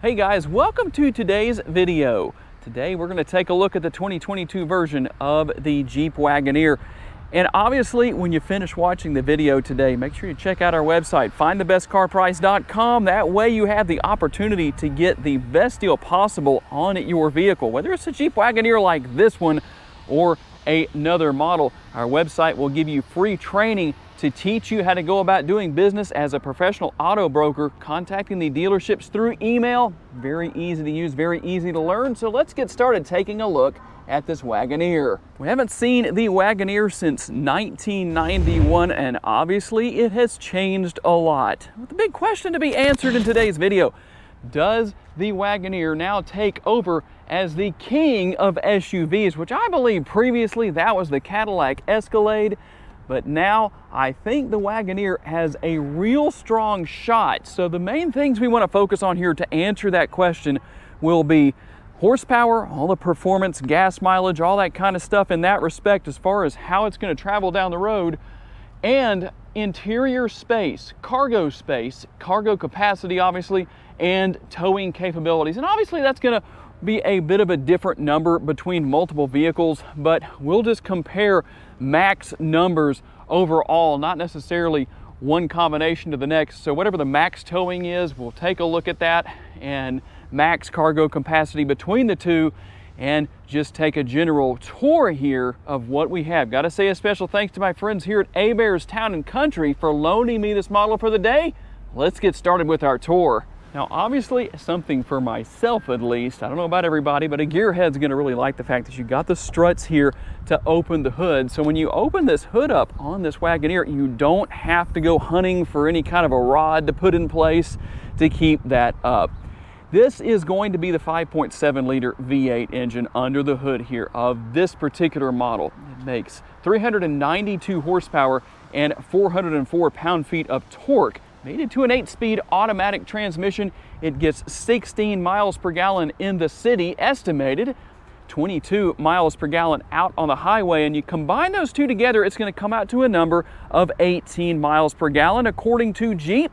Hey guys, welcome to today's video. Today we're going to take a look at the 2022 version of the Jeep Wagoneer. And obviously when you finish watching the video today, make sure you check out our website, findthebestcarprice.com. That way you have the opportunity to get the best deal possible on your vehicle, whether it's a Jeep Wagoneer like this one or another model. Our website will give you free training to teach you how to go about doing business as a professional auto broker, contacting the dealerships through email. Very easy to use, very easy to learn. So let's get started taking a look at this Wagoneer. We haven't seen the Wagoneer since 1991, and obviously it has changed a lot. With the big question to be answered in today's video: does the Wagoneer now take over as the king of SUVs, which I believe previously that was the Cadillac Escalade, but now I think the Wagoneer has a real strong shot. So the main things we want to focus on here to answer that question will be horsepower, all the performance, gas mileage, all that kind of stuff in that respect as far as how it's going to travel down the road, and interior space, cargo capacity obviously, and towing capabilities. And obviously that's going to be a bit of a different number between multiple vehicles, but we'll just compare max numbers overall, not necessarily one combination to the next. So whatever the max towing is, we'll take a look at that, and max cargo capacity between the two, and just take a general tour here of what we have. Got to say a special thanks to my friends here at Hebert's Town & Country for loaning me this model for the day. Let's get started with our tour. Now, obviously, something for myself at least, I don't know about everybody, but a gearhead's gonna really like the fact that you got the struts here to open the hood. So when you open this hood up on this Wagoneer, you don't have to go hunting for any kind of a rod to put in place to keep that up. This is going to be the 5.7 liter V8 engine under the hood here of this particular model. It makes 392 horsepower and 404 pound-feet of torque. Mated to an 8-speed automatic transmission. It gets 16 miles per gallon in the city, estimated 22 miles per gallon out on the highway, and you combine those two together, it's going to come out to a number of 18 miles per gallon according to Jeep.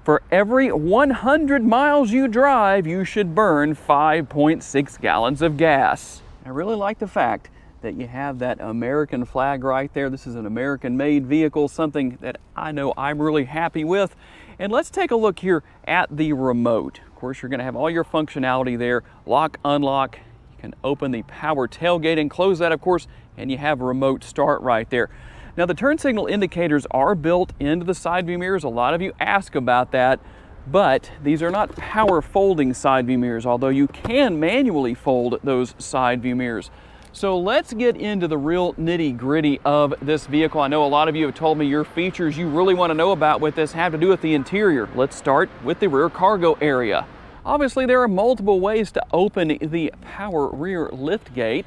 For every 100 miles you drive, you should burn 5.6 gallons of gas. I really like the fact that you have that American flag right there. This is an American-made vehicle, something that I know I'm really happy with. And let's take a look here at the remote. Of course, you're gonna have all your functionality there. Lock, unlock, you can open the power tailgate and close that, of course, and you have a remote start right there. Now, the turn signal indicators are built into the side view mirrors. A lot of you ask about that, but these are not power folding side view mirrors, although you can manually fold those side view mirrors. So let's get into the real nitty-gritty of this vehicle. I know a lot of you have told me your features you really want to know about with this have to do with the interior. Let's start with the rear cargo area. Obviously, there are multiple ways to open the power rear lift gate,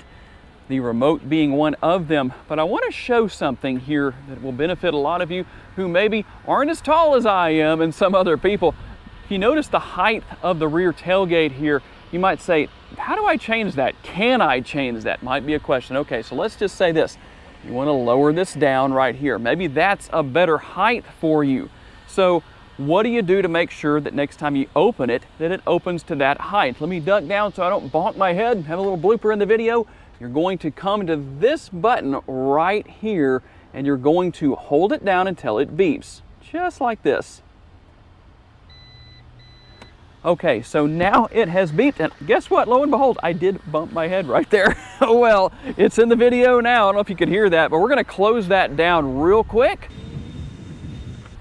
the remote being one of them. But I want to show something here that will benefit a lot of you who maybe aren't as tall as I am and some other people. If you notice the height of the rear tailgate here, you might say, how do I change that? Can I change that? Might be a question. Okay, so let's just say this. You want to lower this down right here. Maybe that's a better height for you. So what do you do to make sure that next time you open it, that it opens to that height? Let me duck down so I don't bonk my head and have a little blooper in the video. You're going to come to this button right here, and you're going to hold it down until it beeps, just like this. Okay, so now it has beeped, and guess what? Lo and behold, I did bump my head right there. Well, it's in the video now. I don't know if you could hear that, but we're gonna close that down real quick.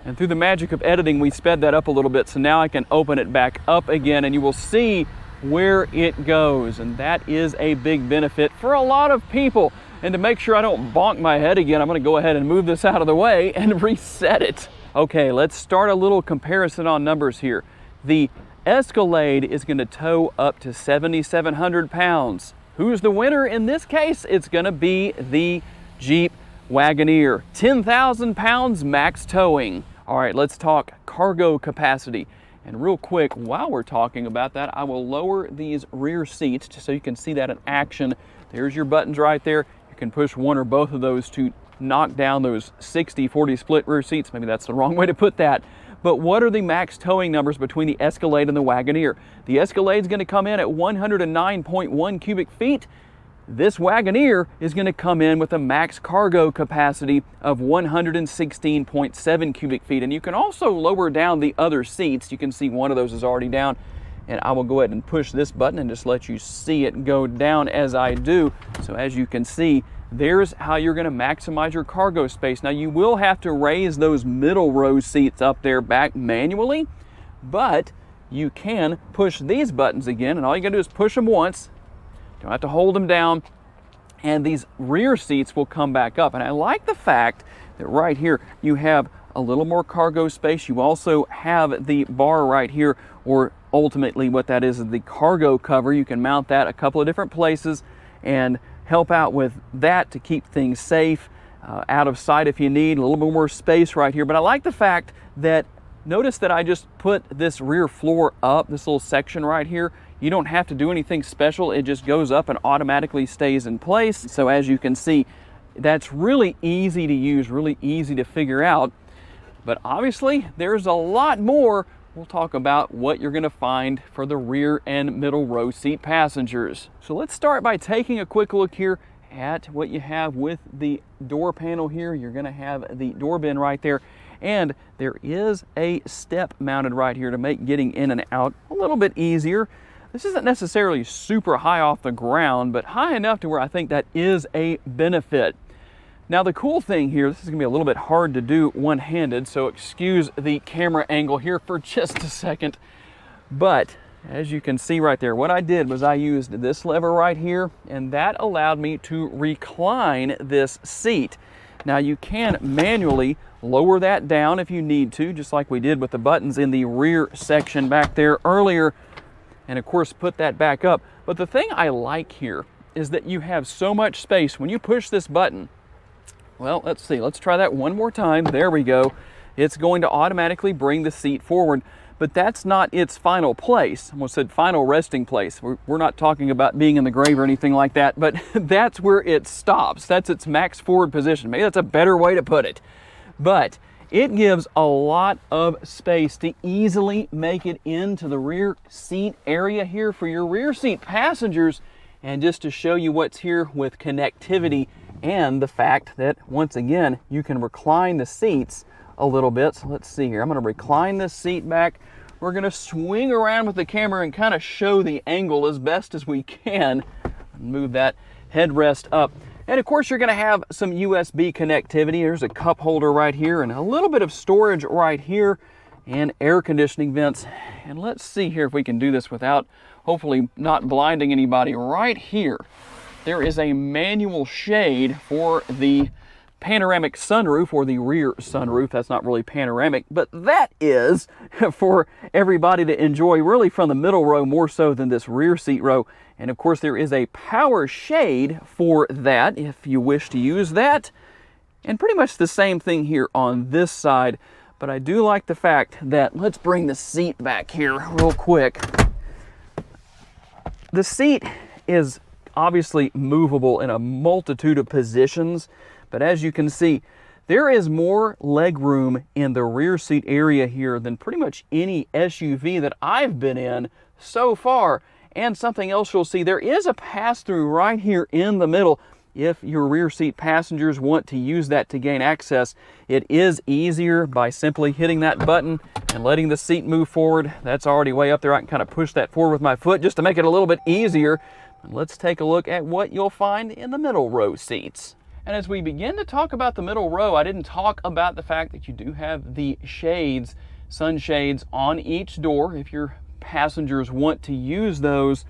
And through the magic of editing, we sped that up a little bit, so now I can open it back up again, and you will see where it goes. And that is a big benefit for a lot of people. And to make sure I don't bonk my head again, I'm gonna go ahead and move this out of the way and reset it. Okay, let's start a little comparison on numbers here. The Escalade is going to tow up to 7,700 pounds. Who's the winner in this case? It's going to be the Jeep Wagoneer. 10,000 pounds max towing. All right, let's talk cargo capacity. And real quick, while we're talking about that, I will lower these rear seats just so you can see that in action. There's your buttons right there. You can push one or both of those to knock down those 60-40 split rear seats. Maybe that's the wrong way to put that. But what are the max towing numbers between the Escalade and the Wagoneer? The Escalade is going to come in at 109.1 cubic feet. This Wagoneer is going to come in with a max cargo capacity of 116.7 cubic feet. And you can also lower down the other seats. You can see one of those is already down. And I will go ahead and push this button and just let you see it go down as I do. So as you can see, there's how you're going to maximize your cargo space. Now you will have to raise those middle row seats up there back manually, but you can push these buttons again, and all you got to do is push them once. Don't have to hold them down, and these rear seats will come back up. And I like the fact that right here you have a little more cargo space. You also have the bar right here, or ultimately what that is the cargo cover. You can mount that a couple of different places and help out with that to keep things safe, out of sight if you need a little bit more space right here. But I like the fact that, notice that I just put this rear floor up, this little section right here. You don't have to do anything special. It just goes up and automatically stays in place. So as you can see, that's really easy to use, really easy to figure out. But obviously there's a lot more. We'll talk about what you're going to find for the rear and middle row seat passengers. So let's start by taking a quick look here at what you have with the door panel here. You're going to have the door bin right there, and there is a step mounted right here to make getting in and out a little bit easier. This isn't necessarily super high off the ground, but high enough to where I think that is a benefit. Now the cool thing here, this is going to be a little bit hard to do one-handed, so excuse the camera angle here for just a second. But as you can see right there, what I did was I used this lever right here, and that allowed me to recline this seat. Now you can manually lower that down if you need to, just like we did with the buttons in the rear section back there earlier, and of course put that back up. But the thing I like here is that you have so much space when you push this button. Well, let's see, let's try that one more time. There we go. It's going to automatically bring the seat forward, but that's not its final place. I almost said final resting place. We're not talking about being in the grave or anything like that, but that's where it stops. That's its max forward position. Maybe that's a better way to put it. But it gives a lot of space to easily make it into the rear seat area here for your rear seat passengers. And just to show you what's here with connectivity and the fact that, once again, you can recline the seats a little bit. So let's see here. I'm going to recline this seat back. We're going to swing around with the camera and kind of show the angle as best as we can. Move that headrest up. And of course, you're going to have some USB connectivity. There's a cup holder right here and a little bit of storage right here and air conditioning vents. And let's see here if we can do this without hopefully not blinding anybody. Right here, there is a manual shade for the panoramic sunroof, or the rear sunroof. That's not really panoramic, but that is for everybody to enjoy, really from the middle row more so than this rear seat row. And of course, there is a power shade for that if you wish to use that. And pretty much the same thing here on this side. But I do like the fact that, let's bring the seat back here real quick. The seat is obviously movable in a multitude of positions, but as you can see, there is more leg room in the rear seat area here than pretty much any SUV that I've been in so far. And something else you'll see, there is a pass-through right here in the middle. If your rear seat passengers want to use that to gain access, it is easier by simply hitting that button and letting the seat move forward. That's already way up there. I can kind of push that forward with my foot just to make it a little bit easier. Let's take a look at what you'll find in the middle row seats. And as we begin to talk about the middle row, I didn't talk about the fact that you do have the shades, sunshades on each door if your passengers want to use those.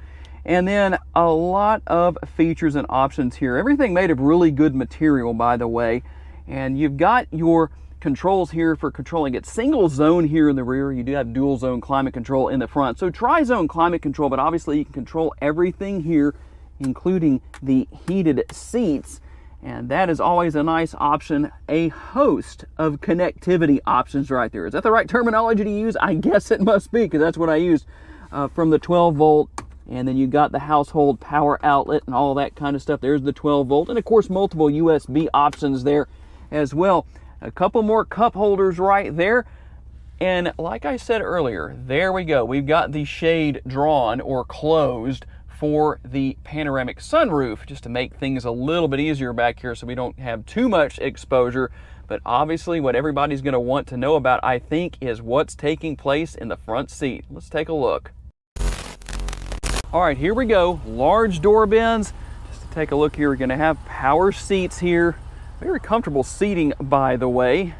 And then a lot of features and options here. Everything made of really good material, by the way. And you've got your controls here for controlling it. Single zone here in the rear. You do have dual zone climate control in the front. So tri-zone climate control, but obviously you can control everything here, including the heated seats. And that is always a nice option. A host of connectivity options right there. Is that the right terminology to use? I guess it must be, because that's what I used. From the 12 volt, and then you got the household power outlet and all that kind of stuff. There's the 12 volt, and of course multiple USB options there as well. A couple more cup holders right there. And like I said earlier, there we go. We've got the shade drawn or closed for the panoramic sunroof, just to make things a little bit easier back here so we don't have too much exposure. But obviously what everybody's going to want to know about, I think, is what's taking place in the front seat. Let's take a look. All right, here we go. Large door bins. Just to take a look here, we're going to have power seats here. Very comfortable seating, by the way.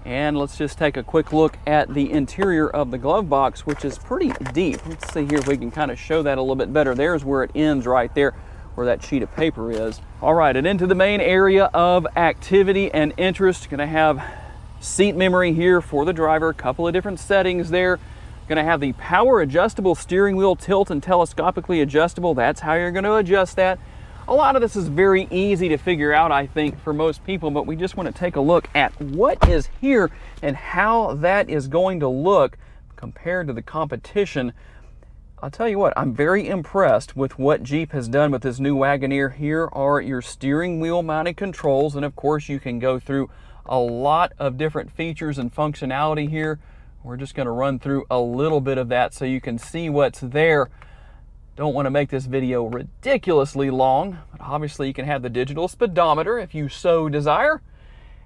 And let's just take a quick look at the interior of the glove box, which is pretty deep. Let's see here if we can kind of show that a little bit better. There's where it ends right there, where that sheet of paper is. All right, and into the main area of activity and interest. Gonna have seat memory here for the driver, a couple of different settings there. Gonna have the power adjustable steering wheel, tilt and telescopically adjustable. That's how you're gonna adjust that. A lot of this is very easy to figure out, I think, for most people, but we just want to take a look at what is here and how that is going to look compared to the competition. I'll tell you what, I'm very impressed with what Jeep has done with this new Wagoneer. Here are your steering wheel mounted controls, and of course you can go through a lot of different features and functionality here. We're just going to run through a little bit of that so you can see what's there. Don't want to make this video ridiculously long, but obviously you can have the digital speedometer if you so desire.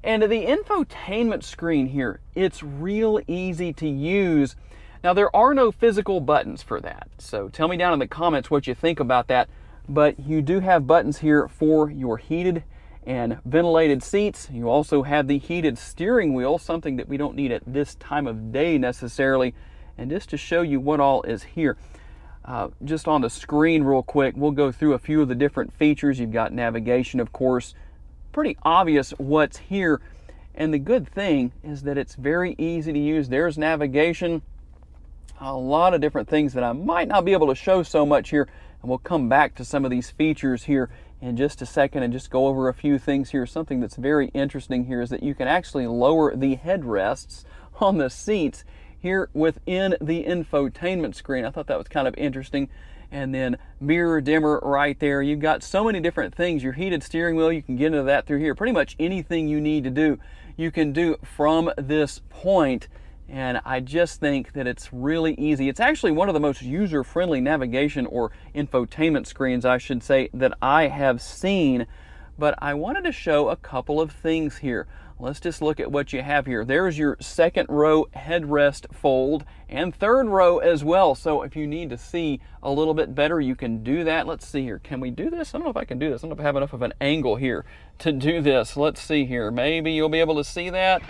And the infotainment screen here, it's real easy to use. Now there are no physical buttons for that, so tell me down in the comments what you think about that. But you do have buttons here for your heated and ventilated seats. You also have the heated steering wheel, something that we don't need at this time of day necessarily. And just to show you what all is here, just on the screen real quick, we'll go through a few of the different features. You've got navigation, of course. Pretty obvious what's here. And the good thing is that it's very easy to use. There's navigation. A lot of different things that I might not be able to show so much here. And we'll come back to some of these features here in just a second and just go over a few things here. Something that's very interesting here is that you can actually lower the headrests on the seats here within the infotainment screen. I thought that was kind of interesting. And then mirror dimmer right there. You've got so many different things. Your heated steering wheel, you can get into that through here. Pretty much anything you need to do, you can do from this point. And I just think that it's really easy. It's actually one of the most user-friendly navigation or infotainment screens, I should say, that I have seen. But I wanted to show a couple of things here. Let's just look at what you have here. There's your second row headrest fold and third row as well. So if you need to see a little bit better, you can do that. Let's see here. Can we do this? I don't know if I can do this. I don't know if I have enough of an angle here to do this. Let's see here. Maybe you'll be able to see that.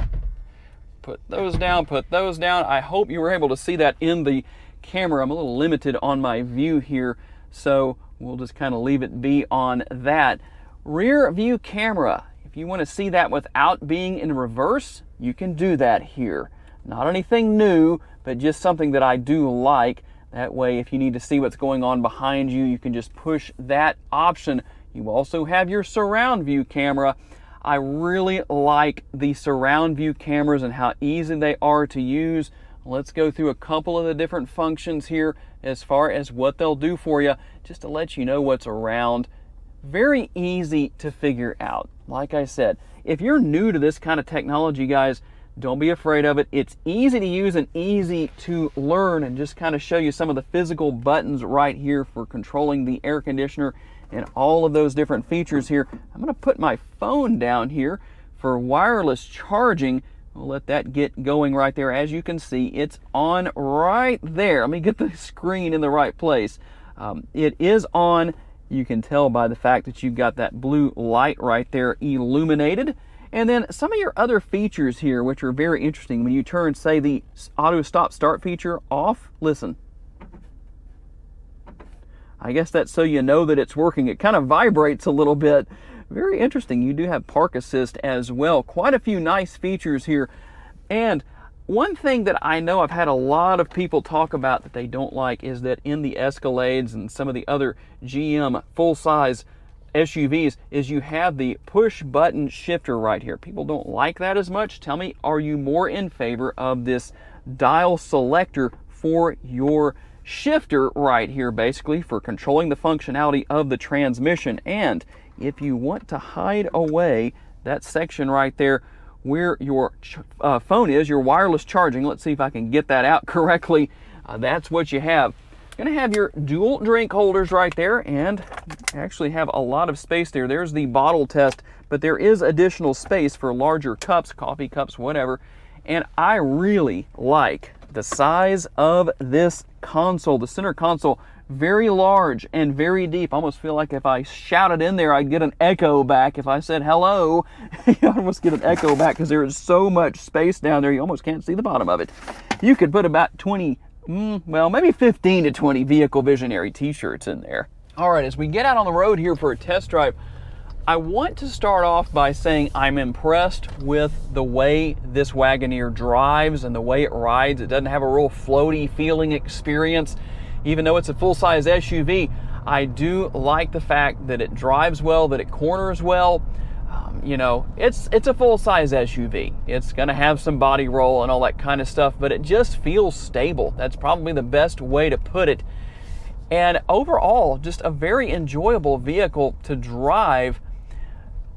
Put those down, put those down. I hope you were able to see that in the camera. I'm a little limited on my view here, so we'll just kind of leave it be on that. Rear view camera. If you want to see that without being in reverse, you can do that here. Not anything new, but just something that I do like. That way, if you need to see what's going on behind you, you can just push that option. You also have your surround view camera. I really like the surround view cameras and how easy they are to use. Let's go through a couple of the different functions here as far as what they'll do for you, just to let you know what's around. Very easy to figure out. Like I said, if you're new to this kind of technology, guys, don't be afraid of it. It's easy to use and easy to learn, and just kind of show you some of the physical buttons right here for controlling the air conditioner and all of those different features here. I'm going to put my phone down here for wireless charging. We'll let that get going right there. As you can see, it's on right there. Let me get the screen in the right place. It is on. You can tell by the fact that you've got that blue light right there illuminated. And then some of your other features here, which are very interesting. When you turn, say, the auto stop start feature off, listen. I guess that's so you know that it's working. It kind of vibrates a little bit. Very interesting. You do have park assist as well. Quite a few nice features here. And one thing that I know I've had a lot of people talk about that they don't like is that in the Escalades and some of the other GM full-size SUVs is you have the push button shifter right here. People don't like that as much. Tell me, are you more in favor of this dial selector for your shifter right here, basically for controlling the functionality of the transmission? And if you want to hide away that section right there where your phone is, your wireless charging. Let's see if I can get that out correctly. That's what you have. Going to have your dual drink holders right there, and actually have a lot of space there. There's the bottle test, but there is additional space for larger cups, coffee cups, whatever. And I really like the size of this console, the center console. Very large and very deep. I almost feel like if I shouted in there, I'd get an echo back. If I said hello, you almost get an echo back because there is so much space down there, you almost can't see the bottom of it. You could put about 20, well, maybe 15 to 20 Vehicle Visionary t-shirts in there. All right, as we get out on the road here for a test drive, I want to start off by saying I'm impressed with the way this Wagoneer drives and the way it rides. It doesn't have a real floaty feeling experience. Even though it's a full-size SUV, I do like the fact that it drives well, that it corners well. You know, it's a full-size SUV. It's going to have some body roll and all that kind of stuff, but it just feels stable. That's probably the best way to put it. And overall, just a very enjoyable vehicle to drive.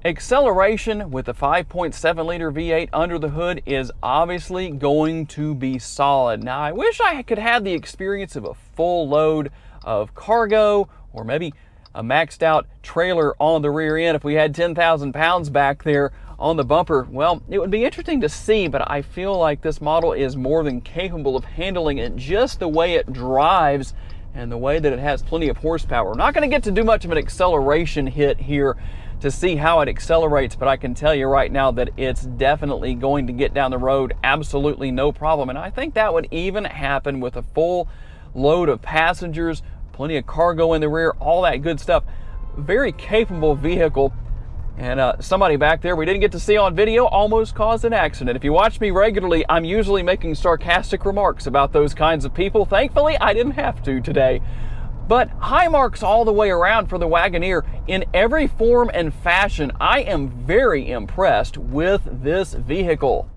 Acceleration with the 5.7 liter V8 under the hood is obviously going to be solid. Now, I wish I could have the experience of a full load of cargo, or maybe a maxed out trailer on the rear end. If we had 10,000 pounds back there on the bumper, well, it would be interesting to see, but I feel like this model is more than capable of handling it, just the way it drives and the way that it has plenty of horsepower. We're not going to get to do much of an acceleration hit here to see how it accelerates, but I can tell you right now that it's definitely going to get down the road absolutely no problem. And I think that would even happen with a full load of passengers, plenty of cargo in the rear, all that good stuff. Very capable vehicle. And somebody back there we didn't get to see on video almost caused an accident. If you watch me regularly, I'm usually making sarcastic remarks about those kinds of people. Thankfully, I didn't have to today. But high marks all the way around for the Wagoneer in every form and fashion. I am very impressed with this vehicle.